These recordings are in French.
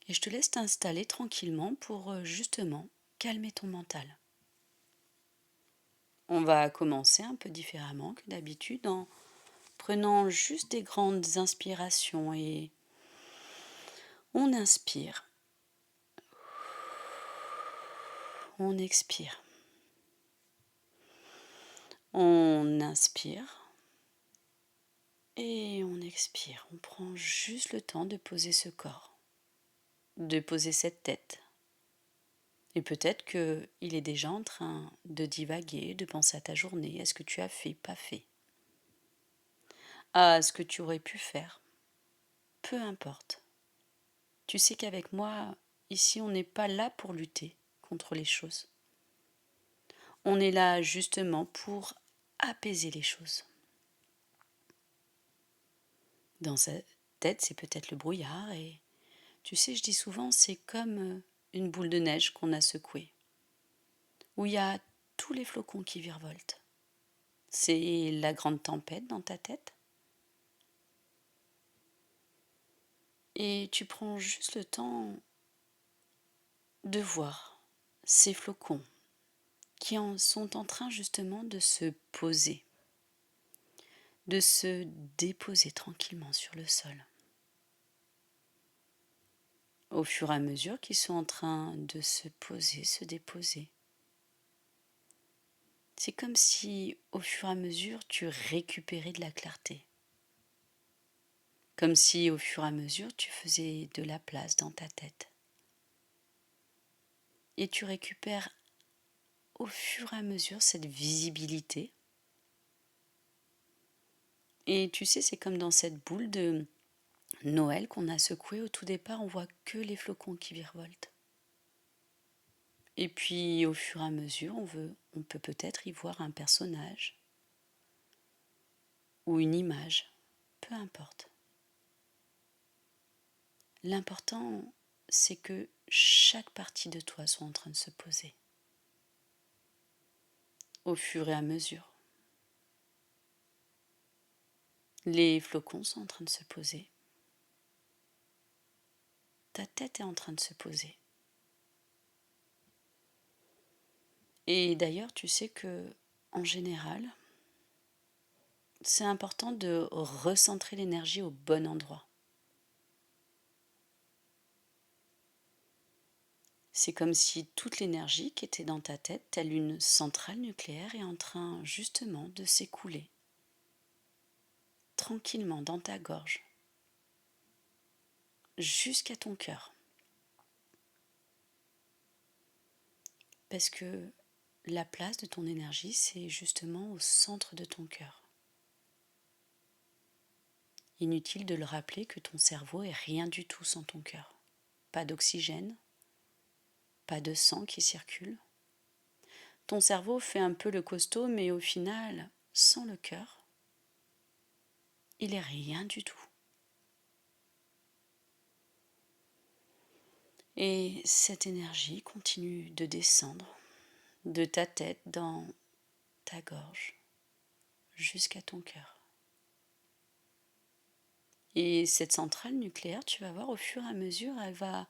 Et je te laisse t'installer tranquillement pour justement calmer ton mental. On va commencer un peu différemment que d'habitude en prenant juste des grandes inspirations et on inspire, on expire. On inspire et on expire. On prend juste le temps de poser ce corps, de poser cette tête. Et peut-être qu'il est déjà en train de divaguer, de penser à ta journée, à ce que tu as fait, pas fait, à ce que tu aurais pu faire. Peu importe. Tu sais qu'avec moi, ici, on n'est pas là pour lutter contre les choses. On est là justement pour apaiser les choses. Dans sa tête, c'est peut-être le brouillard et tu sais, je dis souvent, c'est comme une boule de neige qu'on a secouée, où il y a tous les flocons qui virevoltent. C'est la grande tempête dans ta tête. Et tu prends juste le temps de voir ces flocons qui sont en train justement de se poser, de se déposer tranquillement sur le sol. Au fur et à mesure qu'ils sont en train de se poser, se déposer. C'est comme si au fur et à mesure tu récupérais de la clarté. Comme si au fur et à mesure tu faisais de la place dans ta tête. Et tu récupères au fur et à mesure cette visibilité. Et tu sais, c'est comme dans cette boule de Noël qu'on a secouée au tout départ, on voit que les flocons qui virevoltent. Et puis au fur et à mesure, on peut peut-être y voir un personnage ou une image, peu importe. L'important, c'est que chaque partie de toi soit en train de se poser au fur et à mesure. Les flocons sont en train de se poser. Ta tête est en train de se poser. Et d'ailleurs, tu sais que, en général, c'est important de recentrer l'énergie au bon endroit. C'est comme si toute l'énergie qui était dans ta tête, telle une centrale nucléaire, est en train justement de s'écouler tranquillement dans ta gorge, jusqu'à ton cœur. Parce que la place de ton énergie, c'est justement au centre de ton cœur. Inutile de le rappeler que ton cerveau est rien du tout sans ton cœur. Pas d'oxygène, pas de sang qui circule. Ton cerveau fait un peu le costaud, mais au final, sans le cœur, il est rien du tout. Et cette énergie continue de descendre de ta tête dans ta gorge jusqu'à ton cœur. Et cette centrale nucléaire, tu vas voir au fur et à mesure, elle va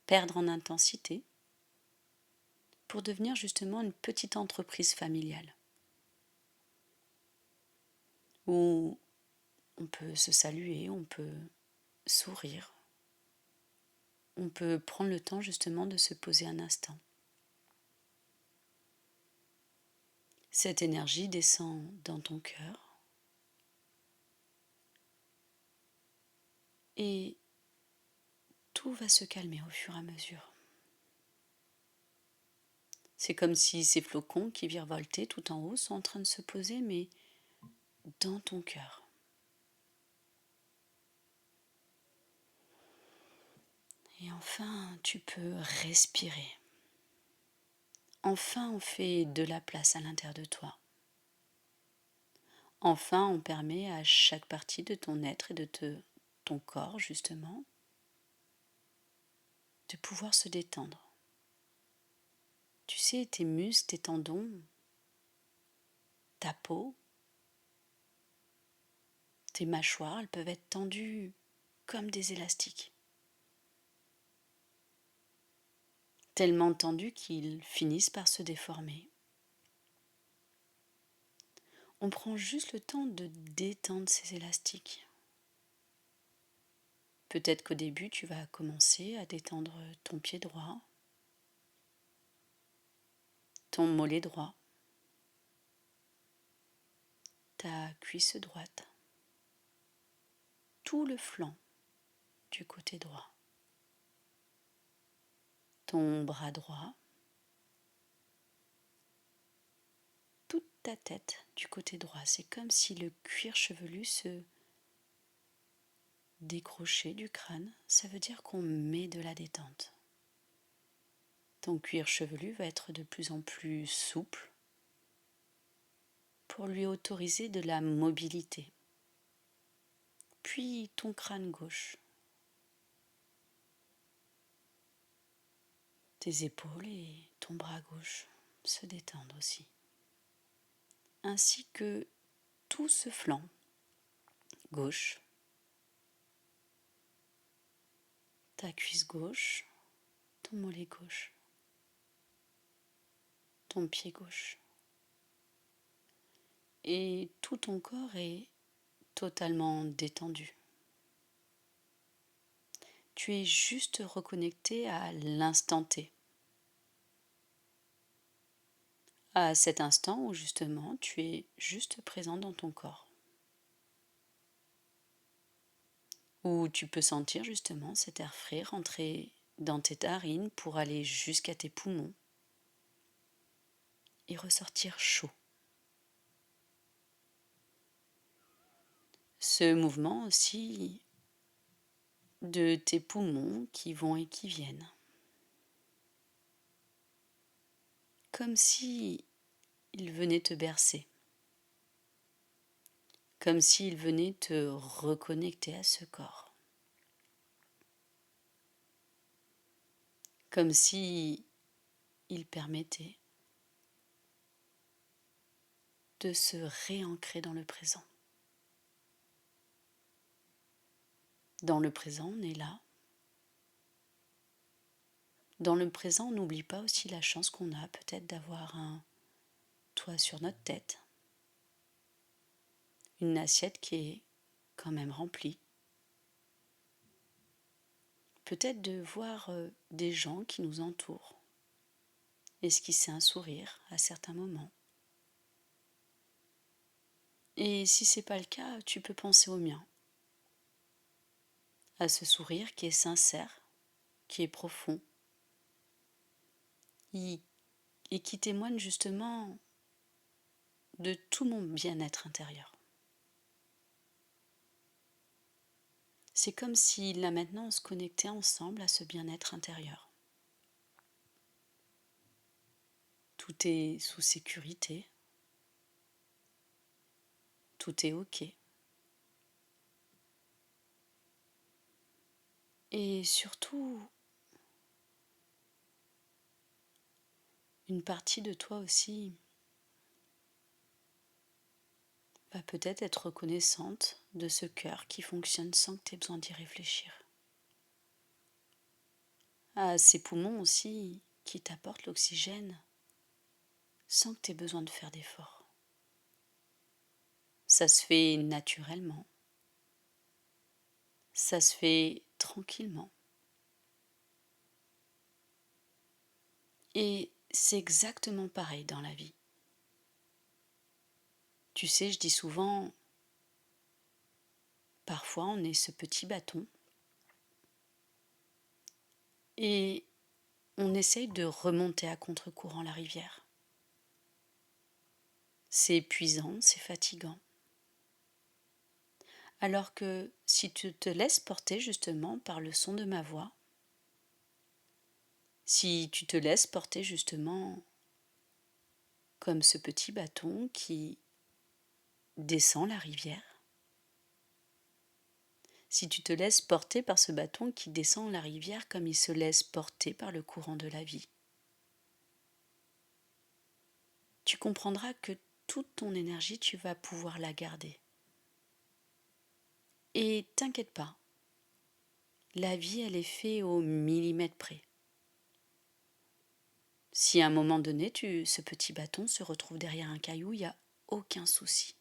perdre en intensité pour devenir justement une petite entreprise familiale où on peut se saluer, on peut sourire, on peut prendre le temps justement de se poser un instant. Cette énergie descend dans ton cœur et tout va se calmer au fur et à mesure. C'est comme si ces flocons qui virevoltaient tout en haut sont en train de se poser, mais dans ton cœur. Et enfin, tu peux respirer. Enfin, on fait de la place à l'intérieur de toi. Enfin, on permet à chaque partie de ton être et de ton corps, justement, de pouvoir se détendre. Tu sais, tes muscles, tes tendons, ta peau, tes mâchoires, elles peuvent être tendues comme des élastiques. tellement tendus qu'ils finissent par se déformer. On prend juste le temps de détendre ces élastiques. Peut-être qu'au début, tu vas commencer à détendre ton pied droit, ton mollet droit, ta cuisse droite, tout le flanc du côté droit, ton bras droit, toute ta tête du côté droit. C'est comme si le cuir chevelu se décrochait du crâne. Ça veut dire qu'on met de la détente. Ton cuir chevelu va être de plus en plus souple pour lui autoriser de la mobilité. Puis ton crâne gauche, tes épaules et ton bras gauche se détendent aussi. Ainsi que tout ce flanc gauche, ta cuisse gauche, ton mollet gauche, ton pied gauche. Et tout ton corps est totalement détendu. Tu es juste reconnecté à l'instant T. À cet instant où justement tu es juste présent dans ton corps. Où tu peux sentir justement cet air frais rentrer dans tes narines pour aller jusqu'à tes poumons et ressortir chaud. Ce mouvement aussi de tes poumons qui vont et qui viennent. Comme si ils venaient te bercer. Comme s'ils venaient te reconnecter à ce corps. Comme si ils permettaient de se réancrer dans le présent. Dans le présent, on est là. Dans le présent, on n'oublie pas aussi la chance qu'on a peut-être d'avoir un toit sur notre tête, une assiette qui est quand même remplie. Peut-être de voir des gens qui nous entourent, esquisser un sourire à certains moments. Et si c'est pas le cas, tu peux penser au mien, à ce sourire qui est sincère, qui est profond, et qui témoigne justement de tout mon bien-être intérieur. C'est comme si là maintenant on se connectait ensemble à ce bien-être intérieur. Tout est sous sécurité, tout est OK. Et surtout, une partie de toi aussi va peut-être être reconnaissante de ce cœur qui fonctionne sans que tu aies besoin d'y réfléchir. À ces poumons aussi qui t'apportent l'oxygène sans que tu aies besoin de faire d'efforts. Ça se fait naturellement. Ça se fait tranquillement. Et c'est exactement pareil dans la vie. Tu sais, je dis souvent, parfois on est ce petit bâton et on essaye de remonter à contre-courant la rivière. C'est épuisant, c'est fatigant. Alors que si tu te laisses porter justement par le son de ma voix, si tu te laisses porter justement comme ce petit bâton qui descend la rivière, si tu te laisses porter par ce bâton qui descend la rivière comme il se laisse porter par le courant de la vie, tu comprendras que toute ton énergie, tu vas pouvoir la garder. Et t'inquiète pas, la vie, elle est faite au millimètre près. Si à un moment donné, ce petit bâton se retrouve derrière un caillou, il n'y a aucun souci.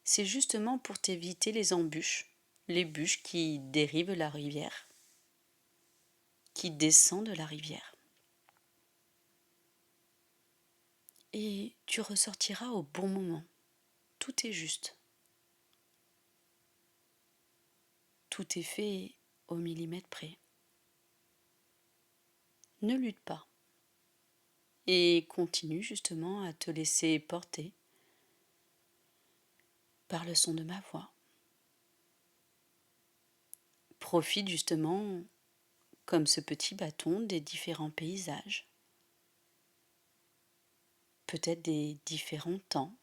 C'est justement pour t'éviter les embûches, les bûches qui dérivent la rivière, qui descendent de la rivière. Et tu ressortiras au bon moment. Tout est juste. Tout est fait au millimètre près. Ne lutte pas. Et continue justement à te laisser porter par le son de ma voix. Profite justement, comme ce petit bâton, des différents paysages, peut-être des différents temps,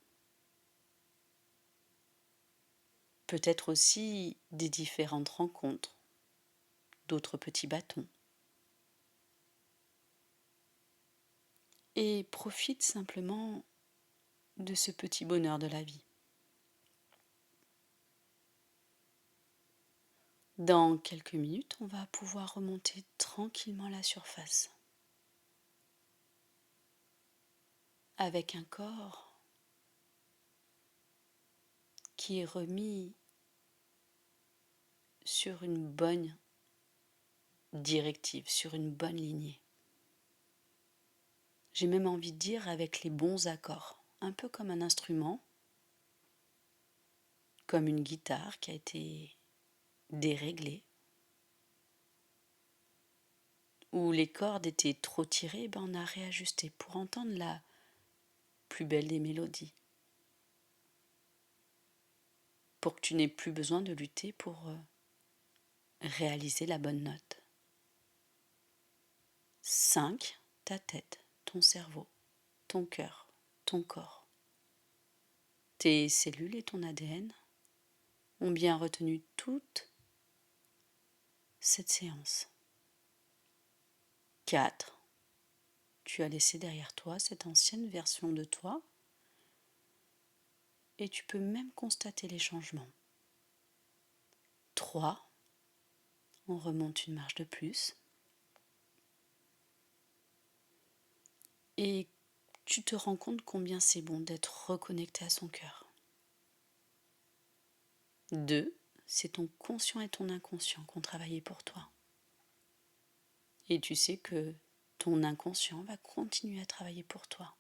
peut-être aussi des différentes rencontres, d'autres petits bâtons. Et profite simplement de ce petit bonheur de la vie. Dans quelques minutes, on va pouvoir remonter tranquillement à la surface. Avec un corps qui est remis sur une bonne directive, sur une bonne lignée. J'ai même envie de dire avec les bons accords, un peu comme un instrument, comme une guitare qui a été déréglée, où les cordes étaient trop tirées, on a réajusté pour entendre la plus belle des mélodies, pour que tu n'aies plus besoin de lutter pour réaliser la bonne note. 5. Ta tête, ton cerveau, ton cœur, ton corps. Tes cellules et ton ADN ont bien retenu toute cette séance. 4. Tu as laissé derrière toi cette ancienne version de toi et tu peux même constater les changements. 3. On remonte une marche de plus. Et tu te rends compte combien c'est bon d'être reconnecté à son cœur. 2. C'est ton conscient et ton inconscient qui ont travaillé pour toi. Et tu sais que ton inconscient va continuer à travailler pour toi.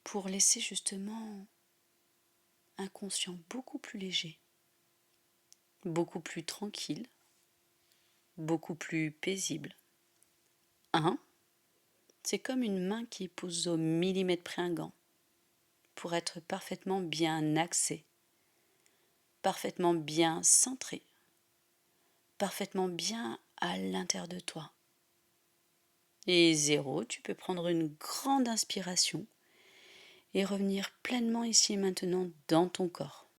Pour laisser justement un conscient beaucoup plus léger, beaucoup plus tranquille, beaucoup plus paisible. 1. C'est comme une main qui pousse au millimètre près un gant pour être parfaitement bien axé, parfaitement bien centré, parfaitement bien à l'intérieur de toi. Et 0, tu peux prendre une grande inspiration et revenir pleinement ici et maintenant dans ton corps.